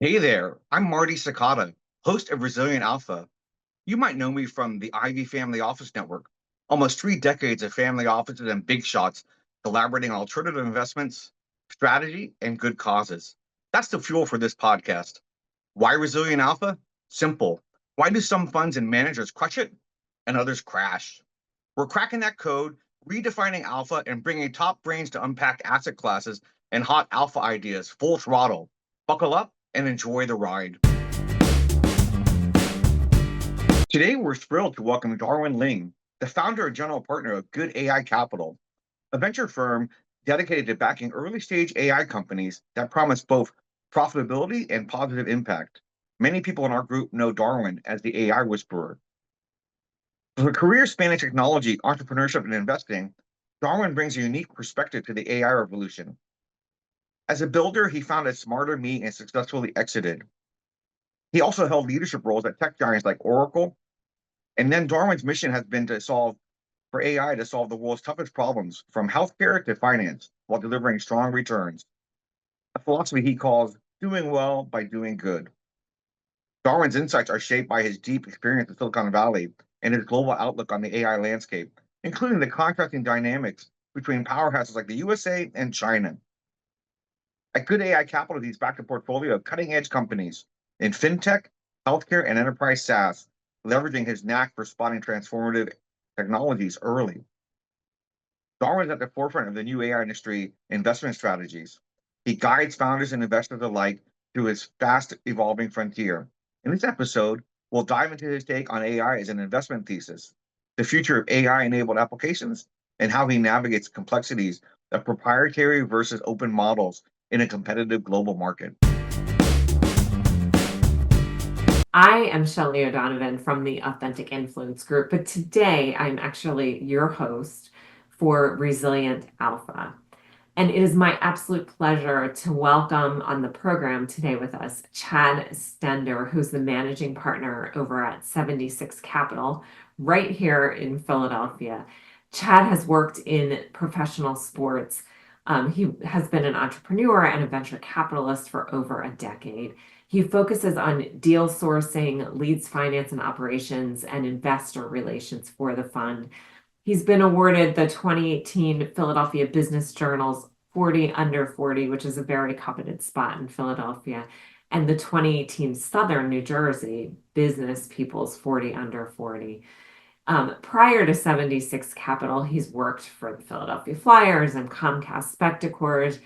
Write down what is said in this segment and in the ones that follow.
Hey there, I'm Marty Sakata, host of Resilient Alpha. You might know me from the Ivy Family Office Network, almost 3 decades of family offices and big shots collaborating on alternative investments, strategy, and good causes. That's the fuel for this podcast. Why Resilient Alpha? Simple. Why do some funds and managers crush it and others crash? We're cracking that code, redefining alpha, and bringing top brains to unpack asset classes and hot alpha ideas full throttle. Buckle up and enjoy the ride. Today, we're thrilled to welcome Darwin Ling, the founder and general partner of Good AI Capital, a venture firm dedicated to backing early stage AI companies that promise both profitability and positive impact. Many people in our group know Darwin as the AI whisperer. With a career spanning technology, entrepreneurship, and investing, Darwin brings a unique perspective to the AI revolution. As a builder, he founded Smarter Me and successfully exited. He also held leadership roles at tech giants like Oracle. And then Darwin's mission has been to solve for AI to solve the world's toughest problems, from healthcare to finance, while delivering strong returns. A philosophy he calls doing well by doing good. Darwin's insights are shaped by his deep experience in Silicon Valley and his global outlook on the AI landscape, including the contrasting dynamics between powerhouses like the USA and China. At Good AI Capital, he's backed a portfolio of cutting edge companies in fintech, healthcare, and enterprise SaaS, leveraging his knack for spotting transformative technologies early. Darwin's at the forefront of the new AI industry investment strategies. He guides founders and investors alike through his fast evolving frontier. In this episode, we'll dive into his take on AI as an investment thesis, the future of AI enabled applications, and how he navigates complexities of proprietary versus open models in a competitive global market. I am Shelley O'Donovan from the Authentic Influence Group, but today I'm actually your host for Resilient Alpha. And it is my absolute pleasure to welcome on the program today with us Chad Stender, who's the managing partner over at 76 Capital right here in Philadelphia. Chad has worked in professional sports. He has been an entrepreneur and a venture capitalist for over a decade. He focuses on deal sourcing, leads finance and operations, and investor relations for the fund. He's been awarded the 2018 Philadelphia Business Journal's 40 Under 40, which is a very coveted spot in Philadelphia, and the 2018 Southern New Jersey Business People's 40 Under 40. Prior to 76 Capital, he's worked for the Philadelphia Flyers and Comcast Spectacors.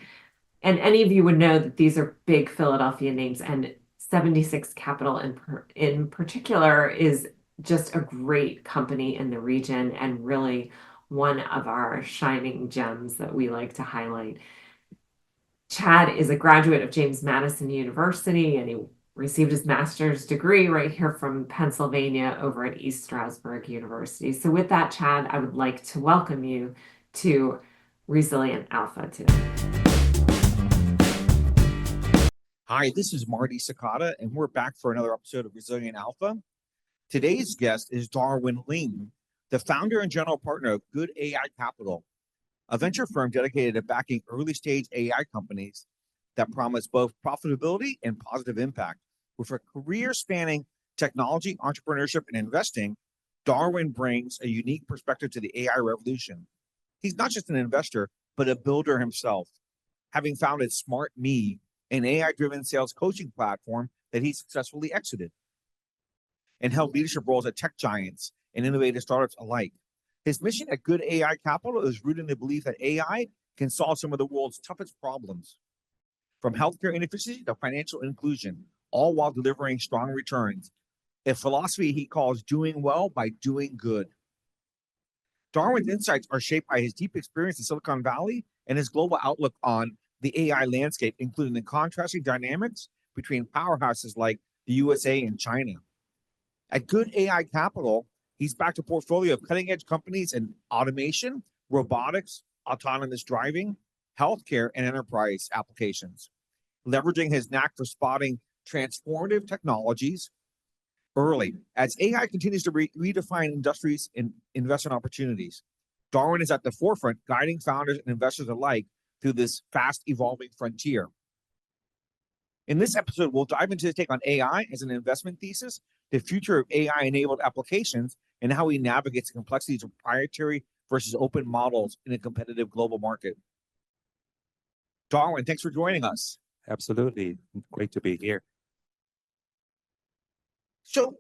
And any of you would know that these are big Philadelphia names, and 76 Capital in particular is just a great company in the region and really one of our shining gems that we like to highlight. Chad is a graduate of James Madison University, and he received his master's degree right here from Pennsylvania over at East Stroudsburg University. So with that, Chad, I would like to welcome you to Resilient Alpha today. Hi, this is Marty Sakata, and we're back for another episode of Resilient Alpha. Today's guest is Darwin Ling, the founder and general partner of Good AI Capital, a venture firm dedicated to backing early stage AI companies that promise both profitability and positive impact. With a career spanning technology, entrepreneurship, and investing, Darwin brings a unique perspective to the AI revolution. He's not just an investor, but a builder himself, having founded Smart Me, an AI driven sales coaching platform that he successfully exited, and held leadership roles at tech giants and innovative startups alike. His mission at Good AI Capital is rooted in the belief that AI can solve some of the world's toughest problems, from healthcare inefficiency to financial inclusion, all while delivering strong returns, a philosophy he calls doing well by doing good. Darwin's insights are shaped by his deep experience in Silicon Valley and his global outlook on the AI landscape, including the contrasting dynamics between powerhouses like the USA and China. At Good AI Capital, he's backed a portfolio of cutting-edge companies in automation, robotics, autonomous driving, healthcare, and enterprise applications, leveraging his knack for spotting transformative technologies early. As AI continues to redefine industries and investment opportunities, Darwin is at the forefront, guiding founders and investors alike through this fast evolving frontier. In this episode, we'll dive into the take on AI as an investment thesis, the future of AI-enabled applications, and how we navigate the complexities of proprietary versus open models in a competitive global market. Darwin, thanks for joining us. Absolutely. Great to be here. So,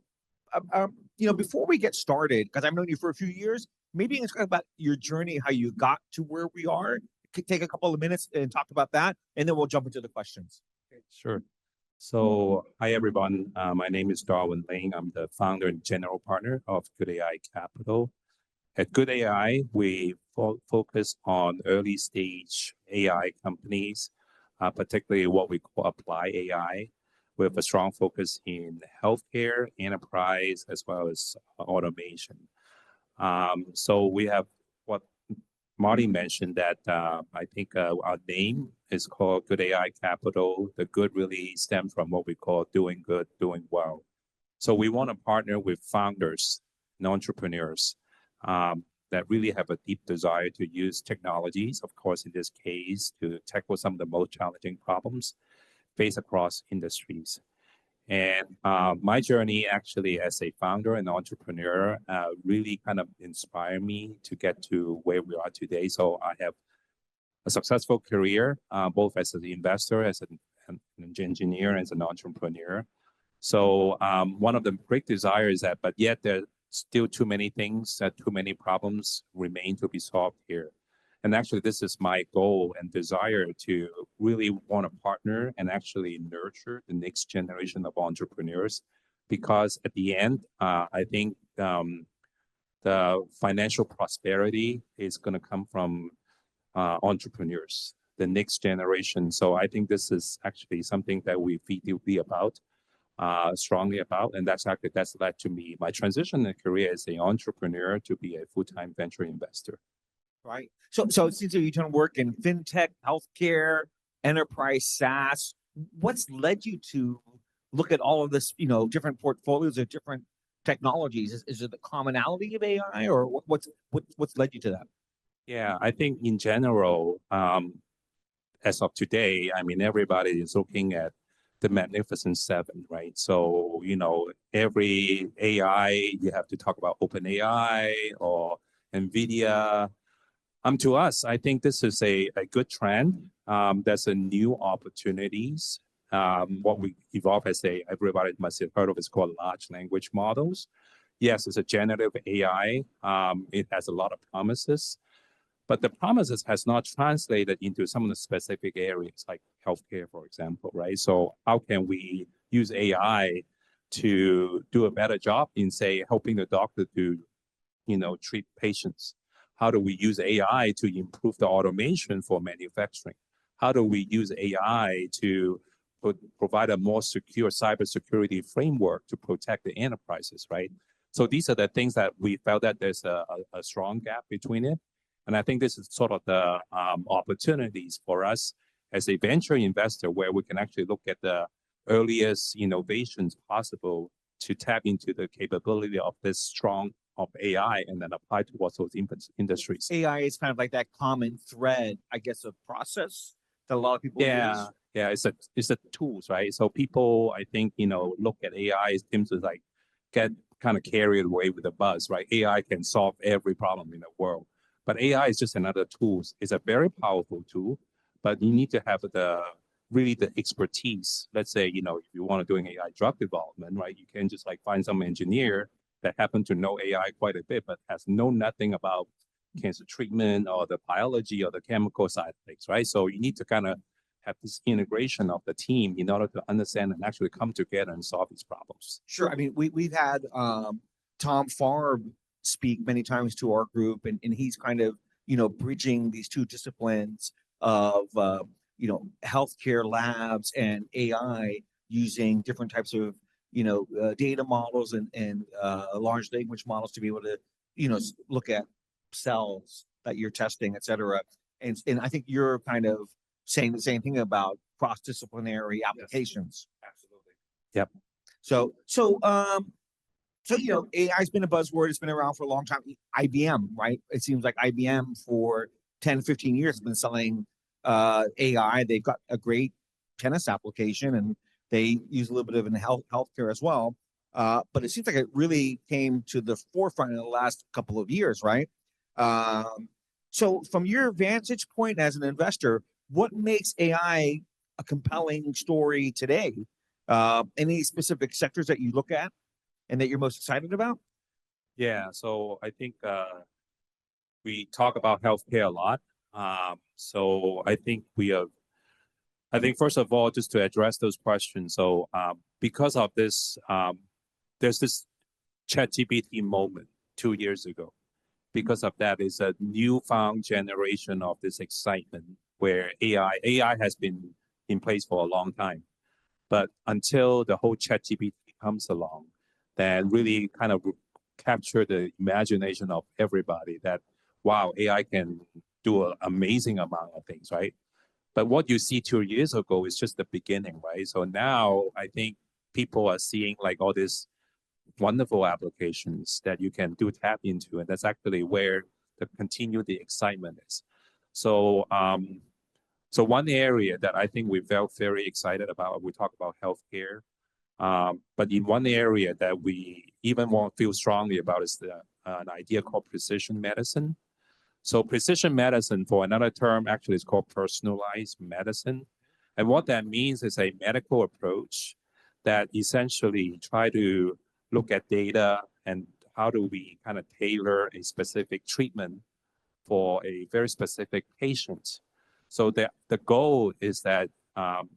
before we get started, because I've known you for a few years, maybe you can talk about your journey, how you got to where we are. Take a couple of minutes and talk about that, and then we'll jump into the questions. Sure. So, hi everyone. My name is Darwin Ling. I'm the founder and general partner of Good AI Capital. At Good AI, we focus on early stage AI companies, particularly what we call apply AI, with a strong focus in healthcare, enterprise, as well as automation. So we have what Marty mentioned that I think our name is called Good AI Capital. The good really stems from what we call doing good, doing well. So we want to partner with founders and entrepreneurs that really have a deep desire to use technologies, of course, in this case, to tackle some of the most challenging problems faced across industries. And my journey actually as a founder and entrepreneur really kind of inspired me to get to where we are today. So I have a successful career, both as an investor, as an engineer, as an entrepreneur. So one of the great desires that, but yet there's still too many things, too many problems remain to be solved here. And actually, this is my goal and desire to really want to partner and actually nurture the next generation of entrepreneurs. Because at the end, I think the financial prosperity is going to come from entrepreneurs, the next generation. So I think this is actually something that we feel deeply about, strongly about, and that's led to me my transition in career as an entrepreneur to be a full-time venture investor. Right. So it seems like you've done work in fintech, healthcare, enterprise SaaS. What's led you to look at all of this, different portfolios of different technologies? Is it the commonality of AI, or what's led you to that? Yeah, I think in general, as of today, I mean, everybody is looking at the Magnificent Seven, right? So, every AI, you have to talk about OpenAI or NVIDIA. To us, I think this is a good trend. There's a new opportunities. What we evolve as everybody must have heard of, is called large language models. Yes, it's a generative AI. It has a lot of promises, but the promises has not translated into some of the specific areas like healthcare, for example, right? So how can we use AI to do a better job in, say, helping the doctor to, treat patients? How do we use AI to improve the automation for manufacturing? How do we use AI to provide a more secure cybersecurity framework to protect the enterprises, right? So these are the things that we felt that there's a strong gap between it. And I think this is sort of the opportunities for us as a venture investor, where we can actually look at the earliest innovations possible to tap into the capability of this strong of AI and then apply towards those industries. AI is kind of like that common thread, I guess, of process that a lot of people use. Yeah, it's a tools, right? So people, I think, look at AI, it seems to like get kind of carried away with the buzz, right? AI can solve every problem in the world. But AI is just another tool. It's a very powerful tool, but you need to have the expertise. Let's say, if you want to do an AI drug development, right? You can just find some engineer that happen to know AI quite a bit, but has known nothing about cancer treatment or the biology or the chemical side of things, right? So you need to kind of have this integration of the team in order to understand and actually come together and solve these problems. Sure. I mean, we've had Tom Farb speak many times to our group, and he's kind of, bridging these two disciplines of, healthcare labs and AI, using different types of, data models and large language models to be able to, look at cells that you're testing, et cetera. And I think you're kind of saying the same thing about cross-disciplinary applications. Yes, absolutely. Yep. So AI's been a buzzword. It's been around for a long time. IBM, right? It seems like IBM for 10, 15 years has been selling AI. They've got a great tennis application, and they use a little bit of it in healthcare as well. But it seems like it really came to the forefront in the last couple of years, right? So from your vantage point as an investor, what makes AI a compelling story today? Any specific sectors that you look at and that you're most excited about? Yeah, so I think we talk about healthcare a lot. So I think first of all, just to address those questions. So because of this, there's this ChatGPT moment 2 years ago. Because of that, it's a newfound generation of this excitement where AI has been in place for a long time. But until the whole ChatGPT comes along, that really kind of capture the imagination of everybody that, wow, AI can do an amazing amount of things, right? But what you see 2 years ago is just the beginning, right? So now I think people are seeing like all these wonderful applications that you can tap into, and that's actually where the excitement is. So, so one area that I think we felt very excited about, we talk about healthcare, but in one area that we even feel strongly about is an idea called precision medicine. So precision medicine, for another term, actually is called personalized medicine. And what that means is a medical approach that essentially try to look at data and how do we kind of tailor a specific treatment for a very specific patient. So the goal is that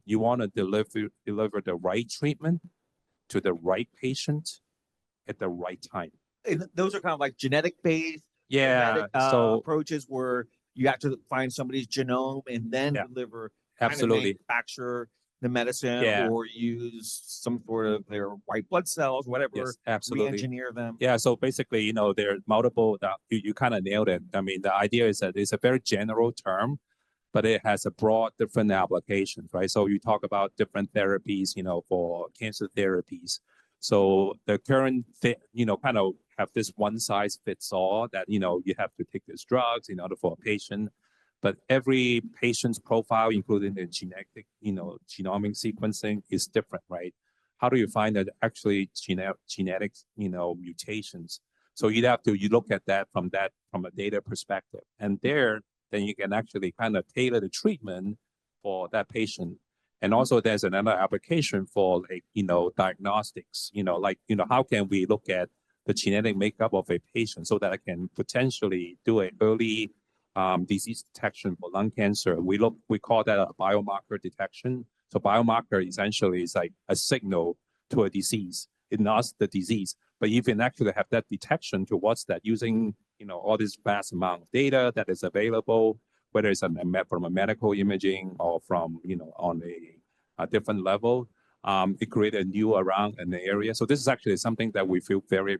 you want to deliver the right treatment to the right patient at the right time. And those are kind of like genetic-based So approaches where you have to find somebody's genome and then deliver, absolutely, manufacture the medicine, or use some sort of their white blood cells, whatever. Yes, absolutely. Re-engineer them. Yeah, so basically, there are multiple. You kind of nailed it. I mean, the idea is that it's a very general term, but it has a broad different applications, right? So you talk about different therapies, for cancer therapies. So the current, kind of have this one size fits all that, you have to take these drugs in order for a patient. But every patient's profile, including the genetic, genomic sequencing, is different, right? How do you find that actually genetic, mutations? So you look at that from a data perspective, and then you can actually kind of tailor the treatment for that patient. And also there's another application for like, diagnostics, how can we look at the genetic makeup of a patient so that I can potentially do an early disease detection for lung cancer. We call that a biomarker detection. So biomarker essentially is like a signal to a disease. It's not the disease, but you can actually have that detection towards that using, all this vast amount of data that is available, whether it's from a medical imaging or from, on a different level. It created a new around in the area. So this is actually something that we feel very,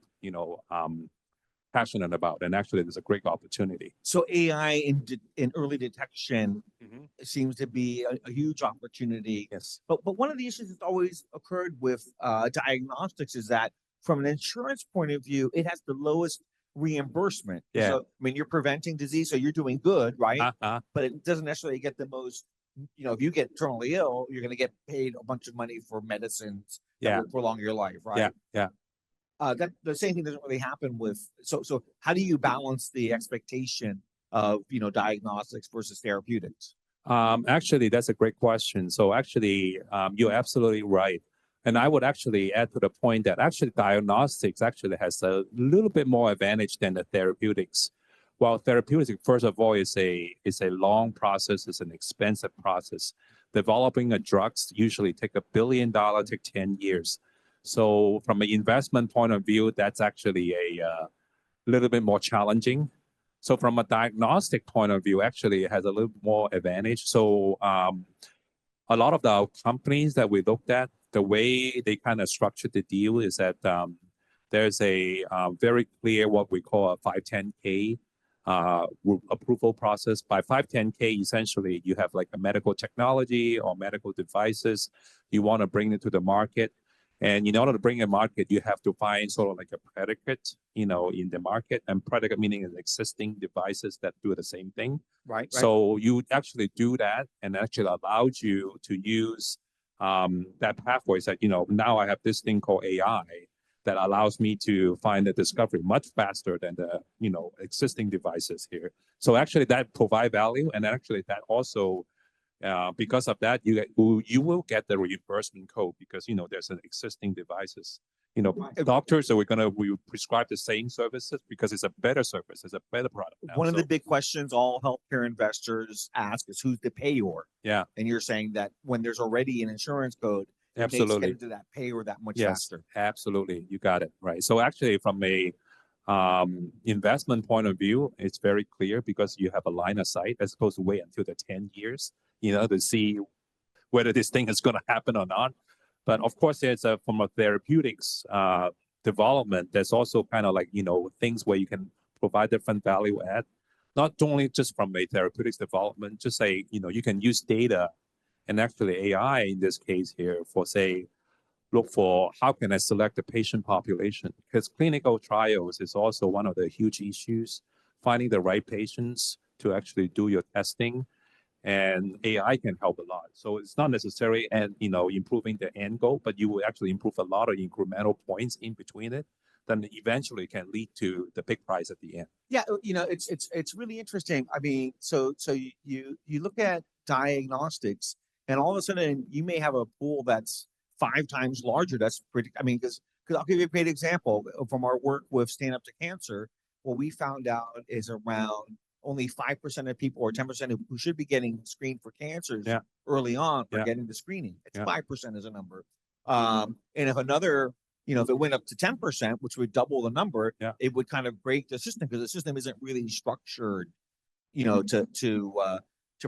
passionate about, and actually there's a great opportunity. So AI in early detection seems to be a huge opportunity. Yes. But one of the issues that's always occurred with diagnostics is that from an insurance point of view, it has the lowest reimbursement. Yeah. So, I mean, you're preventing disease, so you're doing good, right? But it doesn't necessarily get the most, if you get terminally ill, you're going to get paid a bunch of money for medicines that will prolong your life, right? Yeah. That the same thing doesn't really happen with, so how do you balance the expectation of, diagnostics versus therapeutics? Actually, that's a great question. So actually, you're absolutely right. And I would actually add to the point that actually diagnostics actually has a little bit more advantage than the therapeutics. While therapeutics, first of all, is a long process, it's an expensive process. Developing a drugs usually take $1 billion, take 10 years. So from an investment point of view, that's actually a little bit more challenging. So from a diagnostic point of view, actually it has a little more advantage. So a lot of the companies that we looked at, the way they kind of structured the deal is that there's a very clear what we call a 510K approval process. By 510K, essentially you have like a medical technology or medical devices you want to bring it to the market. And in order to bring a market, you have to find sort of like a predicate, in the market, and predicate meaning an existing devices that do the same thing. Right. So you actually do that, and actually allows you to use that pathway. That now I have this thing called AI that allows me to find the discovery much faster than the existing devices here. So actually that provide value, and actually that also because of that, you will get the reimbursement code because there's an existing devices. Doctors we prescribe the same services because it's a better service, it's a better product. Now. One of the big questions all healthcare investors ask is who's the payor? Yeah. And you're saying that when there's already an insurance code, it makes Absolutely. getting to that payor that much Yes, faster. absolutely. You got it right. So actually, from a investment point of view, it's very clear because you have a line of sight as opposed to wait until the 10 years, to see whether this thing is going to happen or not. But of course, there's from a therapeutics development, there's also kind of like, things where you can provide different value add, not only just from a therapeutics development, just say, you can use data and actually AI in this case here for say, look for how can I select the patient population, because clinical trials is also one of the huge issues, finding the right patients to actually do your testing, and AI can help a lot. So it's not necessary and improving the end goal, but you will actually improve a lot of incremental points in between it, then eventually can lead to the big prize at the end. Yeah, it's really interesting. I mean, so you look at diagnostics, and all of a sudden you may have a pool that's 5 times larger. That's pretty. I mean, because I'll give you a great example from our work with Stand Up to Cancer. What we found out is around only 5% of people or 10% who should be getting screened for cancers early on are getting the screening. It's 5% as a number. And if another, if it went up to 10%, which would double the number, it would kind of break the system because the system isn't really structured, to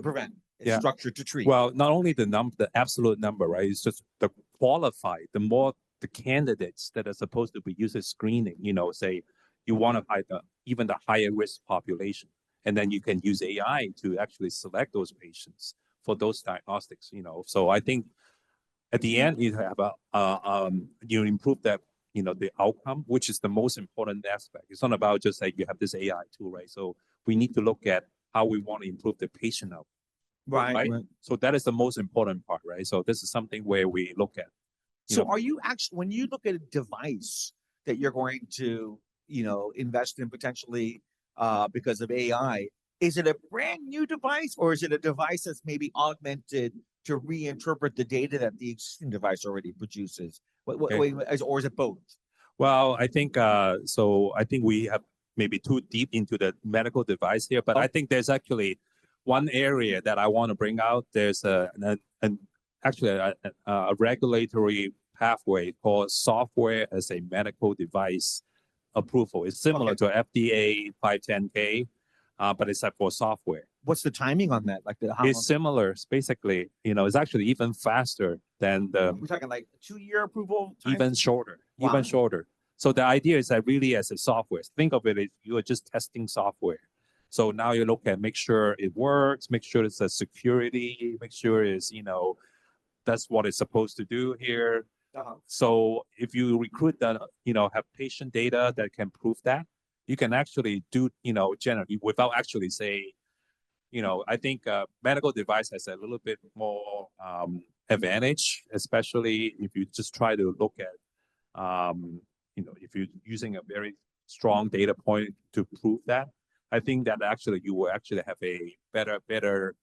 prevent. It's structured to treat. Well, not only the absolute number, right? It's just the qualified, the more the candidates that are supposed to be using screening, say you want to hide even the higher risk population. And then you can use AI to actually select those patients for those diagnostics, So I think at the end, you have you improve that, the outcome, which is the most important aspect. It's not about just like you have this AI tool, right? So we need to look at how we want to improve the patient outcome. Right. So that is the most important part, right? So this is something where we look at. So are you actually, when you look at a device that you're going to, invest in potentially because of AI, is it a brand new device or is it a device that's maybe augmented to reinterpret the data that the existing device already produces? Or is it both? Well, I think so. I think we have maybe too deep into the medical device here, but I think there's actually one area that I want to bring out. There's actually a regulatory pathway called software as a medical device approval. It's similar to FDA 510K, but it's for software. What's the timing on that? It's similar. It's basically, it's actually even faster than the. We're talking like 2-year approval. Even shorter. Wow. Even shorter. So the idea is that really as a software, think of it as you are just testing software. So now you look at make sure it works, make sure it's a security, make sure it's, that's what it's supposed to do here. So if you recruit that, have patient data that can prove that, you can actually do, generally without actually say, I think medical device has a little bit more advantage, especially if you just try to look at, if you're using a very strong data point to prove that. I think that actually you will actually have a better.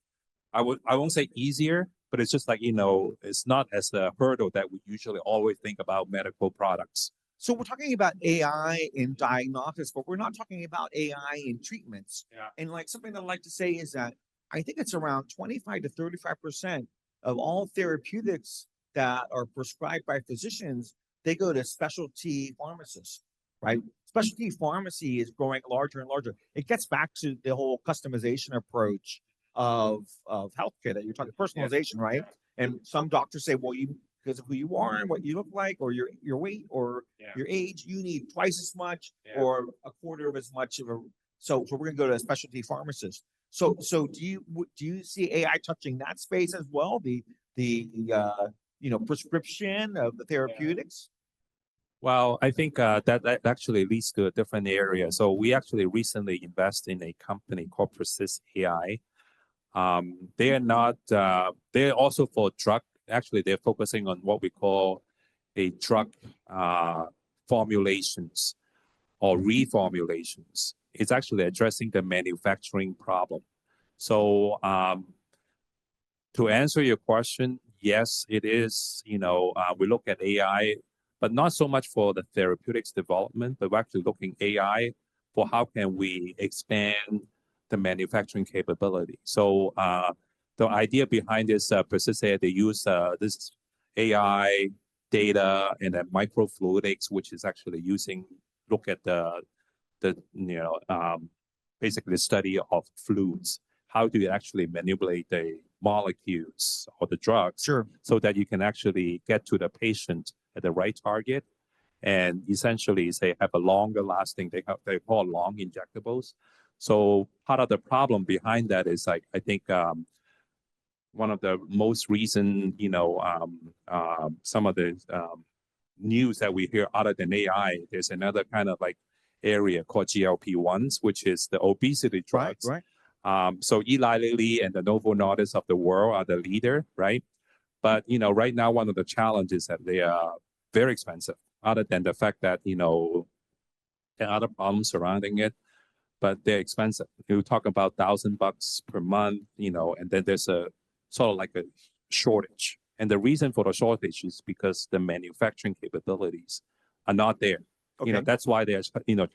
I won't say easier, but it's just like, it's not as a hurdle that we usually always think about medical products. So we're talking about AI in diagnostics, but we're not talking about AI in treatments. Yeah. And like something that I like to say is that I think it's around 25 to 35% of all therapeutics that are prescribed by physicians, they go to specialty pharmacists, right? Specialty pharmacy is growing larger and larger. It gets back to the whole customization approach of healthcare that you're talking, personalization, right? And some doctors say, well, because of who you are and what you look like, or your weight, or your age, you need twice as much or a quarter of as much of a. So we're gonna go to a specialty pharmacist. So do you see AI touching that space as well? The prescription of the therapeutics? Well, I think that actually leads to a different area. So we actually recently invest in a company called Persist AI. They are not, they're also for drug. Actually, they're focusing on what we call a drug formulations or reformulations. It's actually addressing the manufacturing problem. So to answer your question, yes, it is, we look at AI, but not so much for the therapeutics development, but we're actually looking AI for how can we expand the manufacturing capability. So the idea behind this Persist AI, they use this AI data and then microfluidics, which is actually look at the basically the study of fluids. How do you actually manipulate the molecules or the drugs Sure. so that you can actually get to the patient at the right target and essentially say have a longer lasting, they call long injectables. So part of the problem behind that is like, I think one of the most recent, some of the news that we hear other than AI, there's another kind of like area called GLP-1s, which is the obesity drugs. Right. So Eli Lilly and the Novo Nordisk of the world are the leader, right? But right now one of the challenges is that they are very expensive. Other than the fact that there are other problems surrounding it, but they're expensive. You talk about $1,000 per month, and then there's a sort of like a shortage. And the reason for the shortage is because the manufacturing capabilities are not there. Okay. That's why they're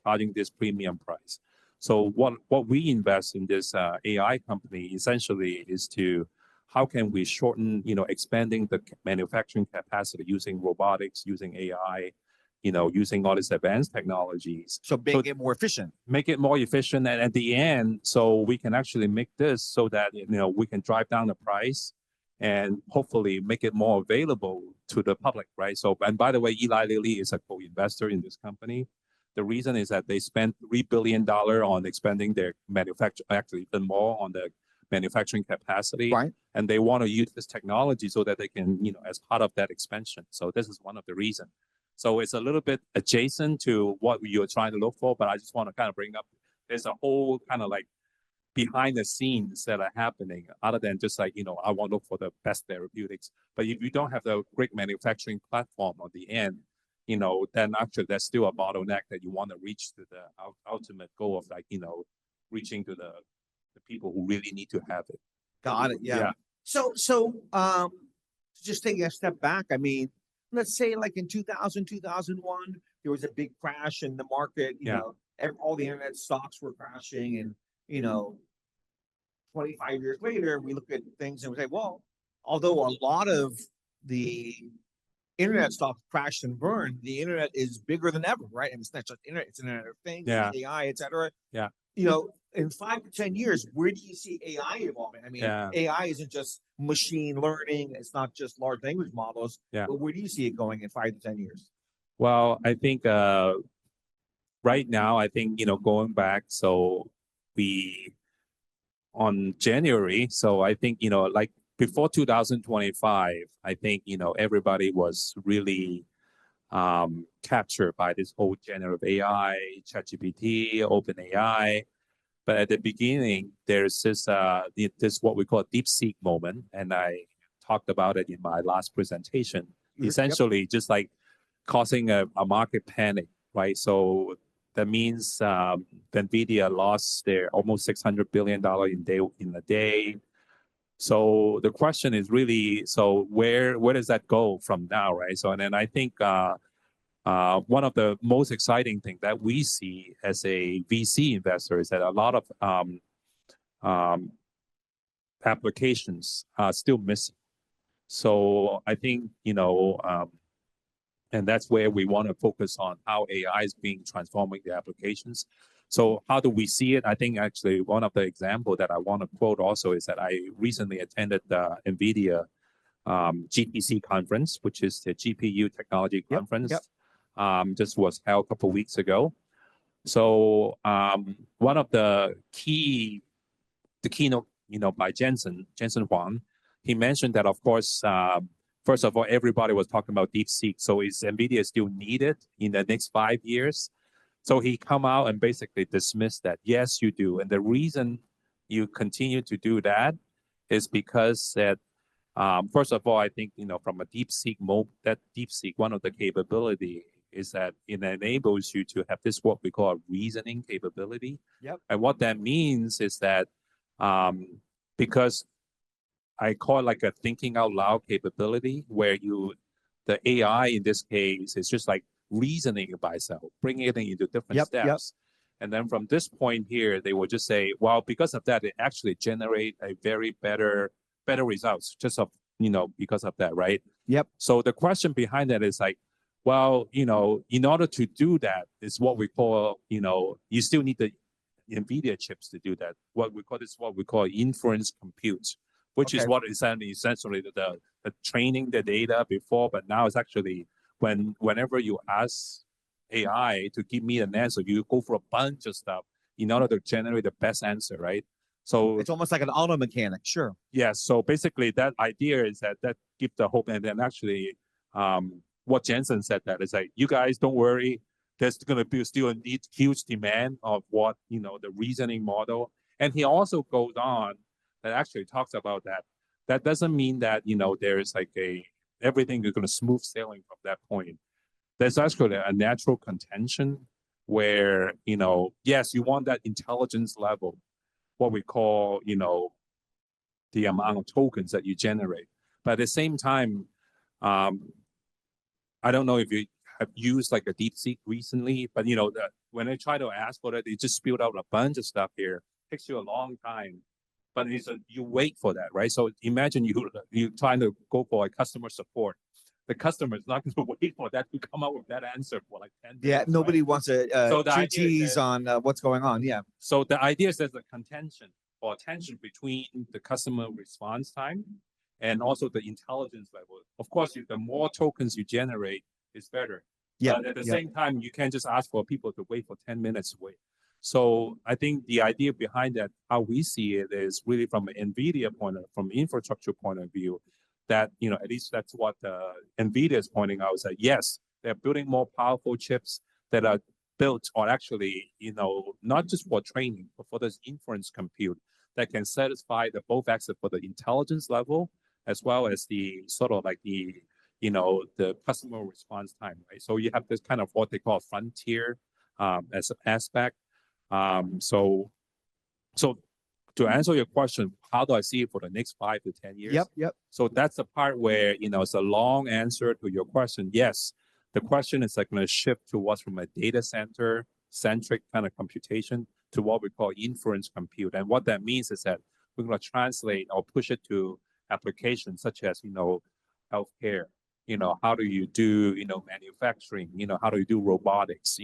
charging this premium price. So what we invest in this AI company essentially is to how can we shorten, expanding the manufacturing capacity using robotics, using AI, using all these advanced technologies. So make it more efficient. Make it more efficient, and at the end, so we can actually make this so that we can drive down the price and hopefully make it more available to the public, right? So, and by the way, Eli Lilly is a co-investor in this company. The reason is that they spent $3 billion on expanding their manufacturing, actually even more on the manufacturing capacity. Right. And they want to use this technology so that they can, as part of that expansion. So this is one of the reasons. So it's a little bit adjacent to what you're trying to look for, but I just want to kind of bring up, there's a whole kind of like behind the scenes that are happening other than just like, I want to look for the best therapeutics. But if you don't have the great manufacturing platform on the end, then actually there's still a bottleneck that you want to reach to the ultimate goal of like, reaching to the people who really need to have it. Got it. Yeah. So just taking a step back, I mean, let's say like in 2000, 2001, there was a big crash in the market, all the internet stocks were crashing and, 25 years later, we look at things and we say, well, although a lot of the internet stocks crashed and burned, the internet is bigger than ever, right? And it's not just internet, it's Internet of Things, AI, et cetera. Yeah. In 5 to 10 years, where do you see AI evolving? I mean, AI isn't just machine learning. It's not just large language models. Yeah. But where do you see it going in 5 to 10 years? Well, I think right now, I think, going back, so on January, so I think, like before 2025, I think, everybody was really captured by this whole generative AI, ChatGPT, OpenAI. But at the beginning, there's this what we call DeepSeek moment, and I talked about it in my last presentation. Essentially, just like causing a market panic, right? So that means NVIDIA lost their almost $600 billion in a day. So the question is really, so where does that go from now, right? So and then I think one of the most exciting things that we see as a VC investor is that a lot of applications are still missing. So I think, and that's where we want to focus on how AI is being transforming the applications. So how do we see it? I think actually one of the examples that I want to quote also is that I recently attended the NVIDIA GTC conference, which is the GPU technology conference. Just was held a couple of weeks ago. So one of the keynote, by Jensen Huang, he mentioned that of course first of all, everybody was talking about DeepSeek. So is NVIDIA still needed in the next 5 years? So he come out and basically dismissed that. Yes, you do. And the reason you continue to do that is because that, first of all, I think, from a DeepSeek mode, that DeepSeek, one of the capability is that it enables you to have this, what we call a reasoning capability. Yep. And what that means is that, because I call it like a thinking out loud capability, where the AI in this case is just like reasoning by itself, bringing it into different steps. And then from this point here, they will just say, well, because of that, it actually generate a very better results just of, because of that, right? Yep. So the question behind that is like, well, in order to do that is what we call, you still need the NVIDIA chips to do that. What we call inference compute, which is what is essentially the training the data before, but now it's actually whenever you ask AI to give me an answer, you go for a bunch of stuff in order to generate the best answer, right? So it's almost like an auto mechanic, sure. Yeah. So basically, that idea is that gives the hope, and then actually, what Jensen said that is like, you guys don't worry. There's going to be still a huge demand of what the reasoning model, and he also goes on that actually talks about that. That doesn't mean that there's like everything is going to smooth sailing from that point. There's actually a natural contention where yes, you want that intelligence level, what we call the amount of tokens that you generate, but at the same time, I don't know if you have used like a DeepSeek recently, but when I try to ask for it, it just spewed out a bunch of stuff here. It takes you a long time, but you wait for that, right? So imagine you trying to go for a customer support. The customer is not going to wait for that to come out with that answer for like 10 minutes. Yeah, nobody right? wants a GTs on what's going on. Yeah. So the idea is there's a contention or tension between the customer response time and also the intelligence level. Of course, the more tokens you generate is better. Yeah. But at the same time, you can't just ask for people to wait for 10 minutes to wait. So I think the idea behind that, how we see it, is really from an NVIDIA from infrastructure point of view, that at least that's what NVIDIA is pointing out, is that yes, they're building more powerful chips that are built on actually, not just for training, but for this inference compute that can satisfy the both aspects for the intelligence level as well as the sort of like the customer response time, right? So you have this kind of what they call frontier as an aspect. So to answer your question, how do I see it for the next 5 to 10 years? Yep. So that's the part where, it's a long answer to your question. Yes, the question is like going to shift towards from a data center centric kind of computation to what we call inference compute. And what that means is that we're going to translate or push it to applications such as, healthcare, how do you do, manufacturing, how do you do robotics,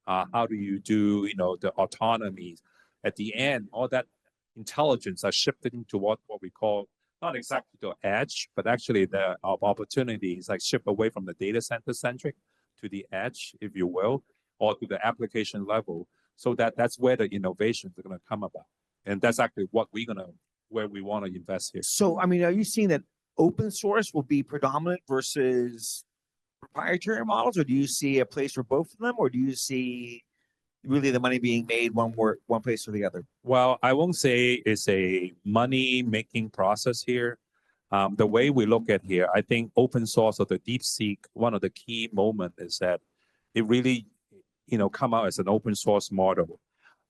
how do you do, the autonomy. At the end, all that intelligence are shifting to what we call not exactly the edge, but actually the opportunities like shift away from the data center centric to the edge, if you will, or to the application level. So that's where the innovations are going to come about. And that's actually where we want to invest here. So, I mean, are you seeing that open source will be predominant versus proprietary models, or do you see a place for both of them, or do you see really the money being made one place or the other? Well, I won't say it's a money-making process here. The way we look at here, I think open source or the DeepSeek, one of the key moments is that it really, come out as an open source model.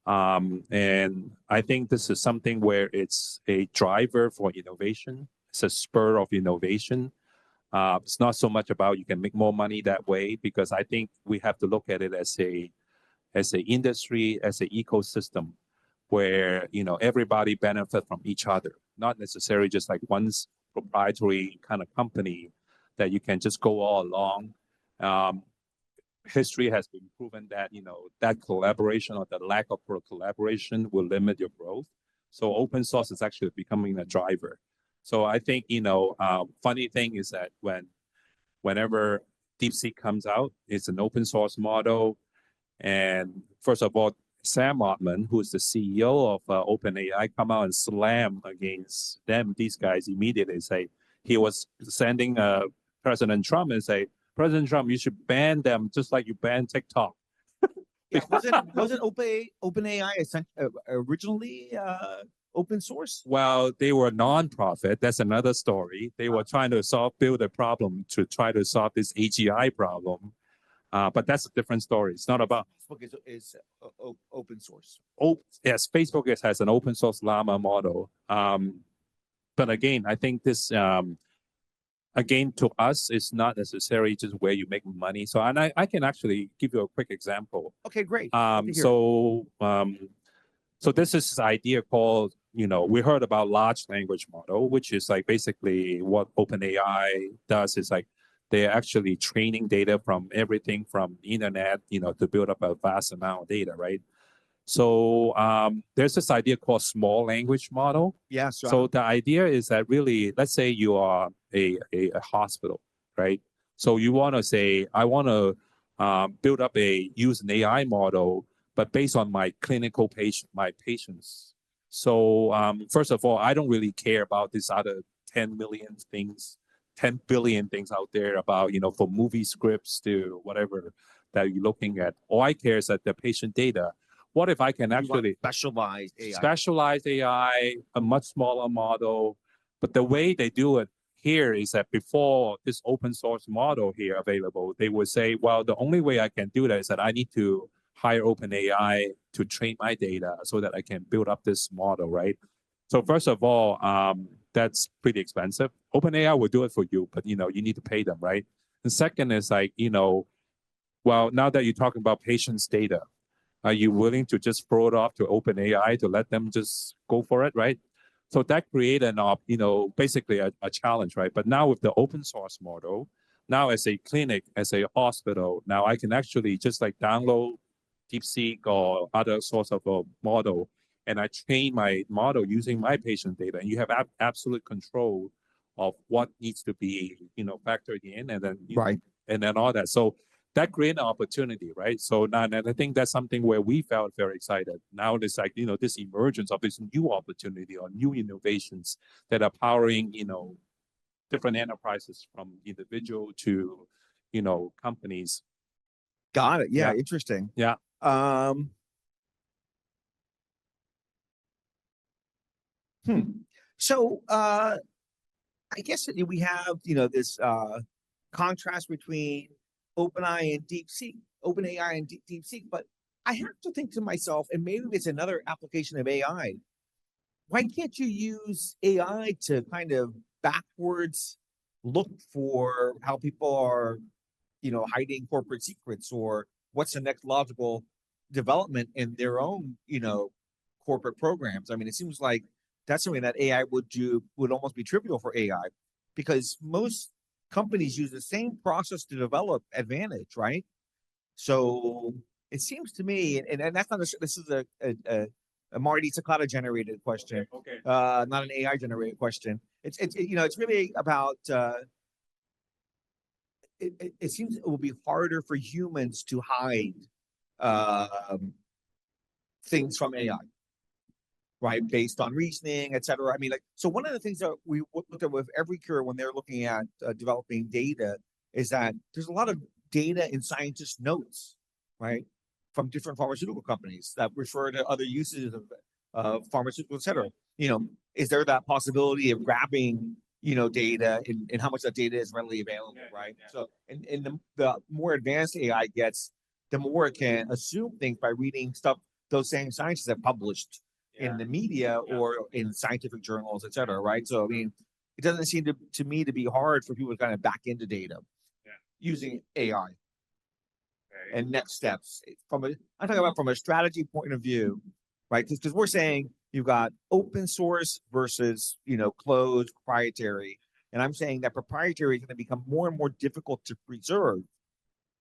And I think this is something where it's a driver for innovation. It's a spur of innovation. It's not so much about you can make more money that way, because I think we have to look at it as an industry, as an ecosystem where, everybody benefit from each other, not necessarily just like one's proprietary kind of company that you can just go all along. History has been proven that, that collaboration or the lack of collaboration will limit your growth. So open source is actually becoming a driver. So I think, funny thing is that whenever DeepSeek comes out, it's an open source model. And first of all, Sam Altman, who is the CEO of OpenAI, come out and slam against them. These guys immediately say, he was sending President Trump and say, President Trump, you should ban them just like you banned TikTok. Yeah, wasn't OpenAI originally open source? Well, they were nonprofit. That's another story. They were trying to build a problem to try to solve this AGI problem. But that's a different story. It's not about. Facebook is open source. Oh, yes, Facebook has an open source Llama model. But again, I think this, again, to us, it's not necessarily just where you make money. So, and I can actually give you a quick example. Okay, great. So this is this idea called, we heard about large language model, which is like basically what OpenAI does is like they're actually training data from everything from the internet, to build up a vast amount of data, right? So there's this idea called small language model. Yeah. So the idea is that really, let's say you are a hospital, right? So you want to say, I want to build up use an AI model, but based on my patients. So first of all, I don't really care about these other 10 billion things out there about, from movie scripts to whatever that you're looking at. All I care is that the patient data. What if I can actually specialized AI, a much smaller model? But the way they do it here is that before this open source model here available, they would say, well, the only way I can do that is that I need to hire OpenAI to train my data so that I can build up this model, right? So first of all, that's pretty expensive. OpenAI will do it for you, but you need to pay them, right? And second is like, well, now that you're talking about patients' data, are you willing to just throw it off to OpenAI to let them just go for it, right? So that created basically a challenge, right? But now with the open source model, now as a clinic, as a hospital, now I can actually just like download DeepSeek or other source of a model, and I train my model using my patient data, and you have absolute control of what needs to be, factored in, and then and then all that. So that created an opportunity, right? So now, and I think that's something where we felt very excited. Now it's like, this emergence of this new opportunity or new innovations that are powering, different enterprises from individual to, companies. Got it. Yeah. Interesting. Yeah. So I guess we have, this contrast between OpenAI and DeepSeek, but I have to think to myself, and maybe it's another application of AI. Why can't you use AI to kind of backwards look for how people are, hiding corporate secrets, or what's the next logical development in their own, corporate programs? I mean, it seems like that's something that AI would almost be trivial for AI, because most companies use the same process to develop Advantage, right? So it seems to me, and that's not this is a Marty Takata generated question, Okay. not an AI generated question. It's really about. It seems it will be harder for humans to hide things from AI, right? Based on reasoning, et cetera. I mean, so one of the things that we look at with Evercure when they're looking at developing data is that there's a lot of data in scientists' notes, right? From different pharmaceutical companies that refer to other uses of pharmaceuticals, et cetera. Is there that possibility of grabbing, data and how much that data is readily available, right? So, and the more advanced AI gets, the more it can assume things by reading stuff those same scientists have published in the media or in scientific journals, et cetera, right? So, I mean, it doesn't seem to me to be hard for people to kind of back into data using AI. And next steps I'm talking about from a strategy point of view, right? Because we're saying you've got open source versus, closed proprietary. And I'm saying that proprietary is going to become more and more difficult to preserve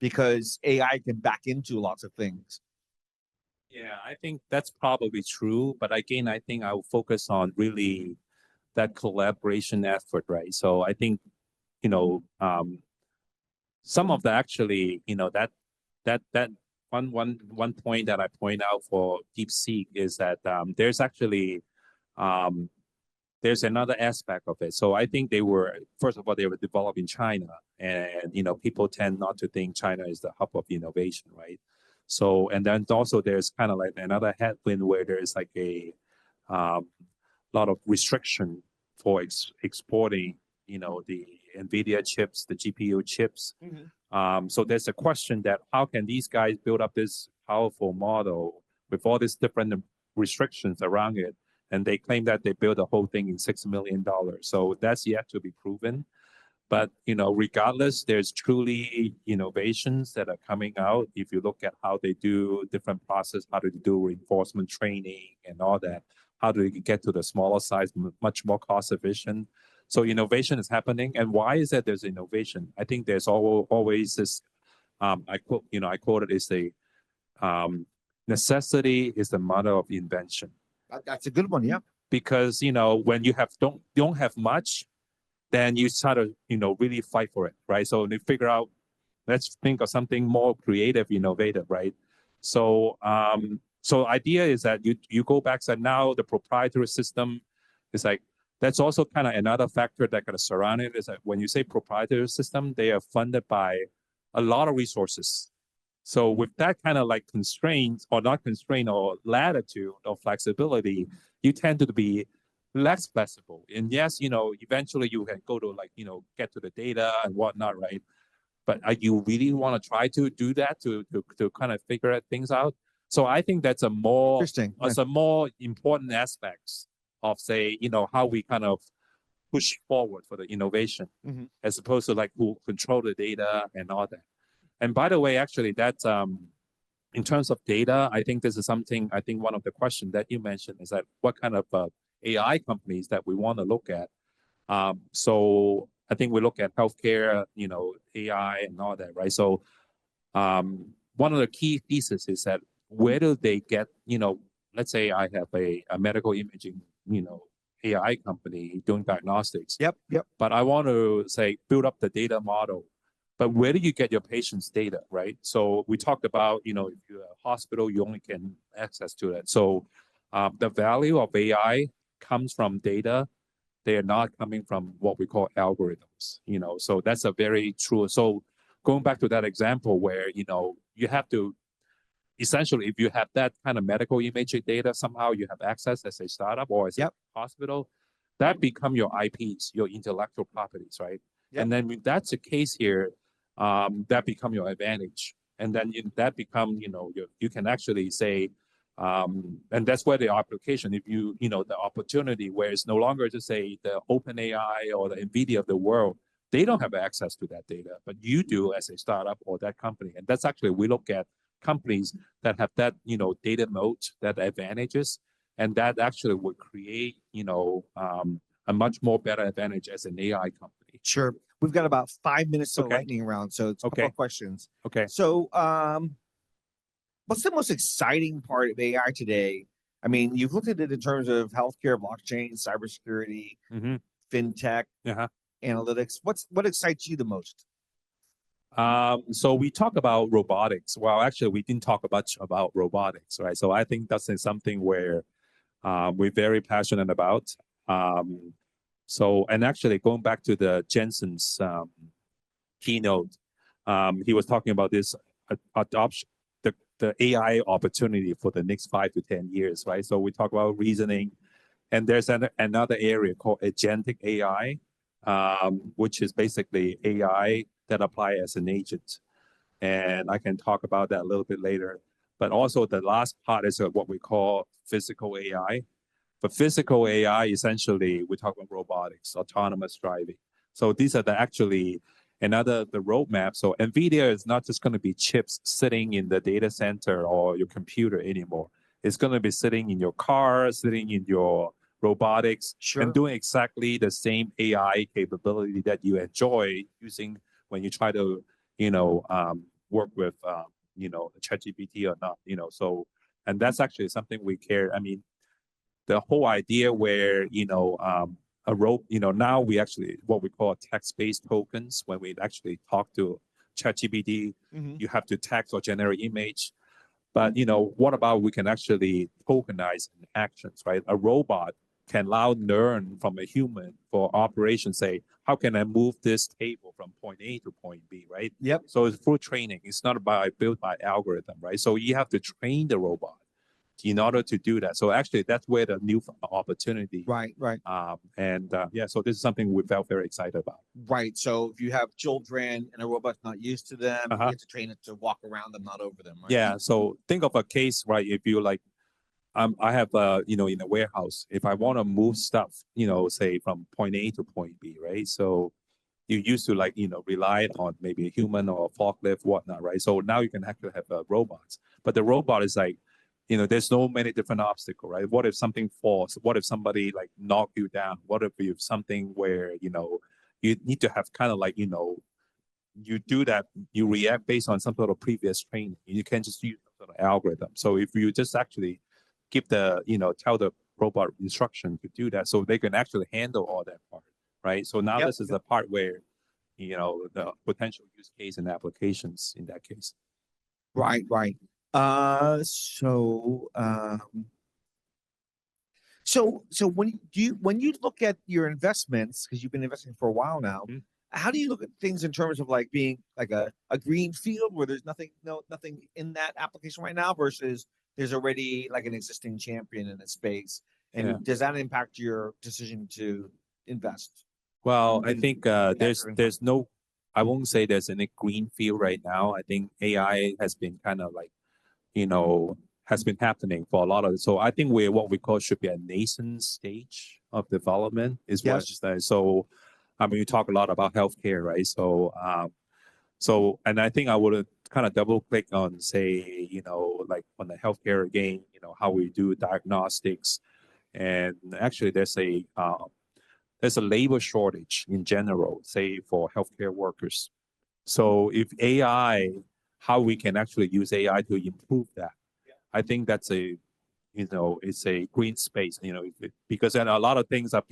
because AI can back into lots of things. Yeah, I think that's probably true. But again, I think I will focus on really that collaboration effort, right? So I think, some of the actually, that one point that I point out for DeepSeek is that there's actually there's another aspect of it. So I think they were, first of all, they were developed in China, and people tend not to think China is the hub of innovation, right? So, and then also there's kind of like another headwind where there's like a lot of restriction for exporting, the NVIDIA chips, the GPU chips. So there's a question that how can these guys build up this powerful model with all these different restrictions around it? And they claim that they built the whole thing in $6 million. So that's yet to be proven. But, regardless, there's truly innovations that are coming out. If you look at how they do different process, how do they do reinforcement training and all that, how do they get to the smaller size, much more cost efficient? So innovation is happening. And why is that there's innovation? I think there's always this, I quoted is the necessity is the mother of invention. That's a good one. Yeah. Because, when you don't have much, then you start to, really fight for it, right? So they figure out, let's think of something more creative, innovative, right? So, so idea is that you go back and now the proprietary system is like, that's also kind of another factor that kind of surround it is that when you say proprietary system, they are funded by a lot of resources. So with that kind of like constraints or not constraint or latitude or flexibility, you tend to be less flexible. And yes, eventually you can go to like, get to the data and whatnot, right? But you really want to try to do that to kind of figure things out? So I think that's a more Interesting. as a more important aspects of say, how we kind of push forward for the innovation as opposed to like who control the data and all that. And by the way, actually, that's in terms of data, I think this is something, I think one of the questions that you mentioned is that what kind of AI companies that we want to look at. So I think we look at healthcare, AI and all that, right? So one of the key theses is that where do they get, let's say I have a medical imaging, AI company doing diagnostics. Yep. But I want to say build up the data model. But where do you get your patient's data, right? So we talked about, if you're a hospital, you only can access to that. So the value of AI comes from data. They are not coming from what we call algorithms, so that's a very true. So going back to that example where, you have to, essentially, if you have that kind of medical imaging data, somehow you have access as a startup or as a hospital, that become your IPs, your intellectual properties, right? And then if that's the case here, that become your advantage. And then that become, you can actually say, and that's where the application, if the opportunity where it's no longer to say the OpenAI or the NVIDIA of the world, they don't have access to that data, but you do as a startup or that company. And that's actually, we look at companies that have that, data moat, that advantages, and that actually would create, a much more better advantage as an AI company. Sure. We've got about 5 minutes to lightning round, so it's a couple of questions. Okay. So, what's the most exciting part of AI today? I mean, you've looked at it in terms of healthcare, blockchain, cybersecurity, fintech, analytics. What excites you the most? So we talk about robotics. Well, actually, we didn't talk much about robotics, right? So I think that's something where we're very passionate about. So, and actually going back to the Jensen's keynote, he was talking about this adoption, the AI opportunity for the next 5 to 10 years, right? So we talk about reasoning, and there's another area called agentic AI, which is basically AI that apply as an agent. And I can talk about that a little bit later. But also the last part is what we call physical AI. But physical AI, essentially, we talk about robotics, autonomous driving. So these are the roadmap. So NVIDIA is not just going to be chips sitting in the data center or your computer anymore. It's going to be sitting in your car, sitting in your robotics, and doing exactly the same AI capability that you enjoy using when you try to, work with, ChatGPT or not, So, and that's actually something we care. I mean, the whole idea where, now we actually, what we call text-based tokens, when we actually talk to ChatGPT, you have to text or generate image. But, what about we can actually tokenize actions, right? A robot can now learn from a human for operation, say, how can I move this table from point A to point B, right? Yep. So it's through training. It's not built by algorithm, right? So you have to train the robot in order to do that. So actually, that's where the new opportunity. Right. Yeah, so this is something we felt very excited about. Right. So if you have children and a robot's not used to them, you Uh-huh. have to train it to walk around them, not over them, right? Yeah. So think of a case, right? If you like, I have, in a warehouse, if I want to move stuff, say from point A to point B, right? So you used to rely on maybe a human or a forklift, whatnot, right? So now you can actually have robots, but the robot is like, there's so many different obstacles, right? What if something falls? What if somebody knock you down? What if you have something where, you need to have kind of you do that, you react based on some sort of previous training. You can't just use some sort of algorithm. So if you just actually give tell the robot instruction to do that, so they can actually handle all that part, right? So now this is the part where, the potential use case and applications in that case. Right. So when you look at your investments, because you've been investing for a while now, Mhm. how do you look at things in terms of being like a green field where there's nothing in that application right now versus there's already like an existing champion in the space? And Yeah. does that impact your decision to invest? Well, I in think that there's no, I won't say there's any green field right now. I think AI has been kind of has been happening for a lot of. So I think what we call should be a nascent stage of development is what. So, I mean, you talk a lot about healthcare, right? So, and I think I would kind of double click on, say, on the healthcare again, how we do diagnostics, and actually there's a labor shortage in general, say for healthcare workers. So if AI, how we can actually use AI to improve that, I think that's it's a green space, because then a lot of things that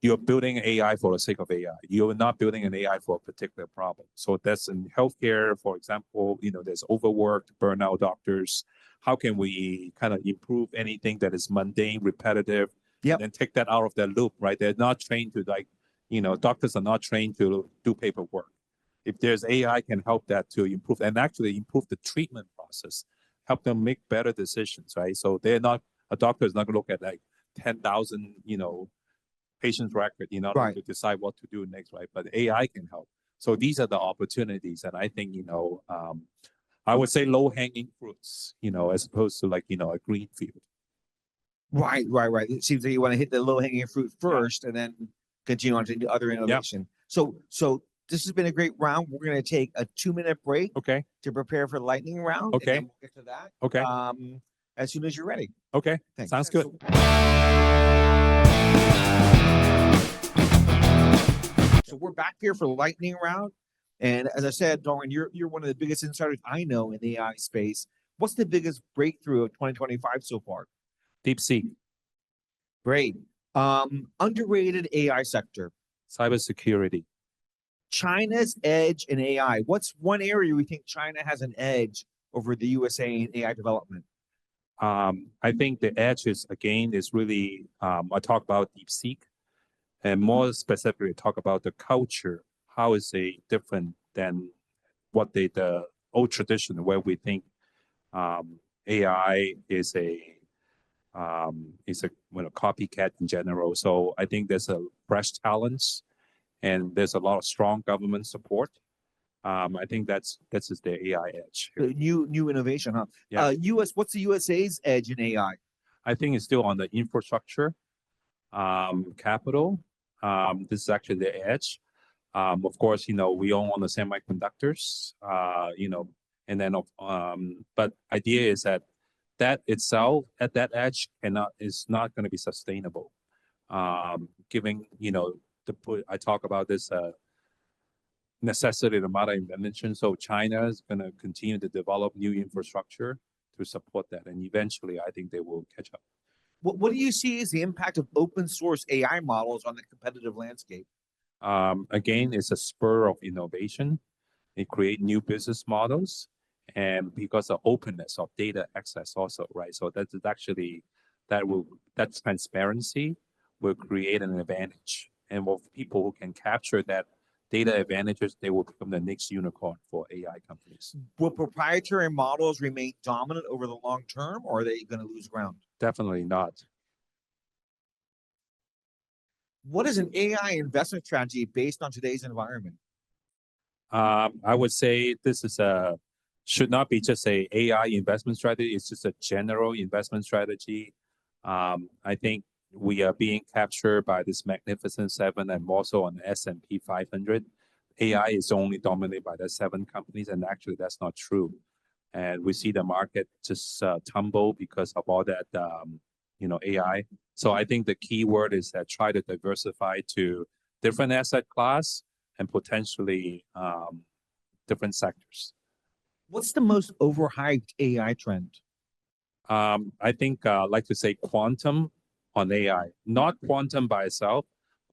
you're building AI for the sake of AI. You're not building an AI for a particular problem. So that's in healthcare, for example, there's overworked, burnout doctors. How can we kind of improve anything that is mundane, repetitive, and then take that out of their loop, right? They're not trained to doctors are not trained to do paperwork. If there's AI can help that to improve and actually improve the treatment process, help them make better decisions, right? So a doctor is not going to look at 10,000, patient's record in order to decide what to do next, right? But AI can help. So these are the opportunities. And I think, I would say low hanging fruits, as opposed to a green field. Right. It seems like you want to hit the low hanging fruit first and then continue on to the other innovation. So this has been a great round. We're going to take a 2-minute break to prepare for the lightning round. Okay. And then we'll get to that. Okay. As soon as you're ready. Okay. Thanks. Sounds good. So we're back here for the lightning round. And as I said, Darwin, you're one of the biggest insiders I know in the AI space. What's the biggest breakthrough of 2025 so far? DeepSeek. Great. Underrated AI sector. Cybersecurity. China's edge in AI. What's one area we think China has an edge over the USA in AI development? I think the edge is really, I talk about DeepSeek, and more specifically talk about the culture. How is it different than what the old tradition where we think AI is a copycat in general. So I think there's a fresh challenge, and there's a lot of strong government support. I think that's just the AI edge. New innovation, huh? Yeah. What's the USA's edge in AI? I think it's still on the infrastructure, capital. This is actually the edge. Of course, we all on the semiconductors, and then but idea is that itself at that edge is not going to be sustainable. Giving I talk about this necessity of mother invention. So China is going to continue to develop new infrastructure to support that, and eventually, I think they will catch up. What do you see as the impact of open source AI models on the competitive landscape? Again, it's a spur of innovation. It creates new business models, and because of openness of data access also, right? So that is actually that transparency will create an advantage. And for people who can capture that data advantages, they will become the next unicorn for AI companies. Will proprietary models remain dominant over the long term, or are they going to lose ground? Definitely not. What is an AI investment strategy based on today's environment? I would say this is should not be just a AI investment strategy. It's just a general investment strategy. I think we are being captured by this Magnificent Seven and also on the S&P 500. AI is only dominated by the 7 companies, and actually that's not true. And we see the market just tumble because of all that, AI. So I think the key word is that try to diversify to different asset class and potentially different sectors. What's the most overhyped AI trend? I think like to say quantum on AI, not quantum by itself.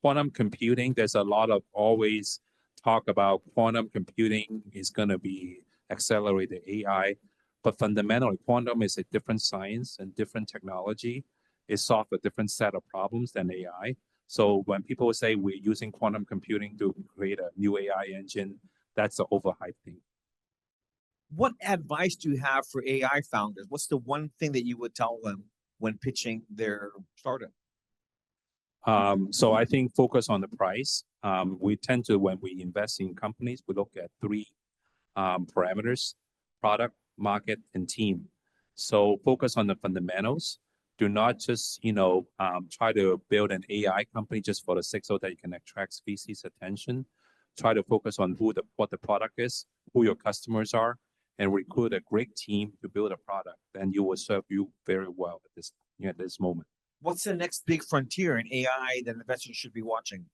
Quantum computing, there's a lot of always talk about quantum computing is going to be accelerated AI, but fundamentally quantum is a different science and different technology. It solves a different set of problems than AI. So when people say we're using quantum computing to create a new AI engine, that's the overhyped thing. What advice do you have for AI founders? What's the one thing that you would tell them when pitching their startup? So I think focus on the price. We tend to, when we invest in companies, we look at 3 parameters: product, market, and team. So focus on the fundamentals. Do not just, try to build an AI company just for the sake so that you can attract VC's attention. Try to focus on what the product is, who your customers are, and recruit a great team to build a product. Then you will serve you very well at this moment. What's the next big frontier in AI that investors should be watching?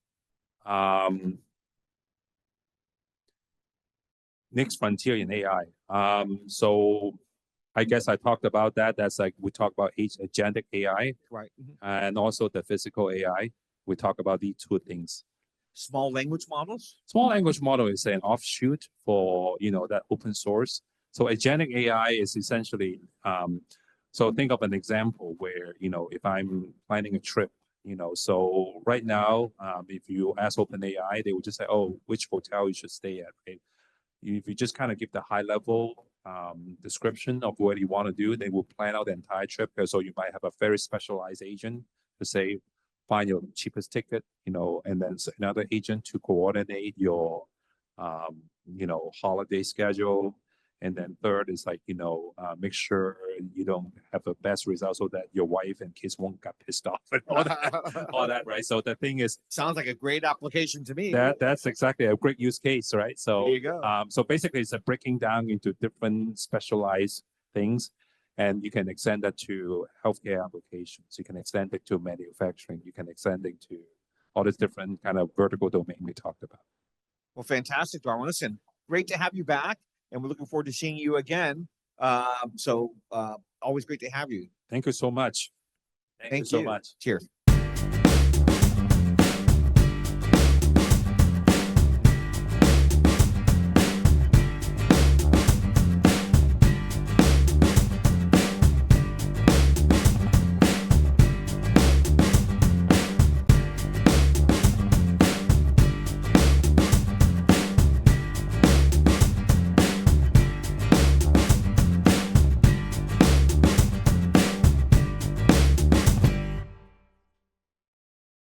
Next frontier in AI. So I guess I talked about that. That's like we talk about agentic AI, Right. and also the physical AI. We talk about these 2 things. Small language models? Small language model is an offshoot for that open source. So agentic AI is essentially so think of an example where if I'm planning a trip, so right now if you ask OpenAI, they would just say, oh, which hotel you should stay at. Right? If you just kind of give the high level description of what you want to do, they will plan out the entire trip. So you might have a very specialized agent to say, find your cheapest ticket, and then another agent to coordinate your, holiday schedule. And then third is like, make sure you don't have the best result so that your wife and kids won't get pissed off and all that, right? So the thing is, sounds like a great application to me. That's exactly a great use case, right? So there you go. So basically it's a breaking down into different specialized things, and you can extend that to healthcare applications. You can extend it to manufacturing. You can extend it to all these different kind of vertical domain we talked about. Well, fantastic, Darwin. Listen, great to have you back, and we're looking forward to seeing you again. Always great to have you. Thank you so much. Thank you so much. Cheers.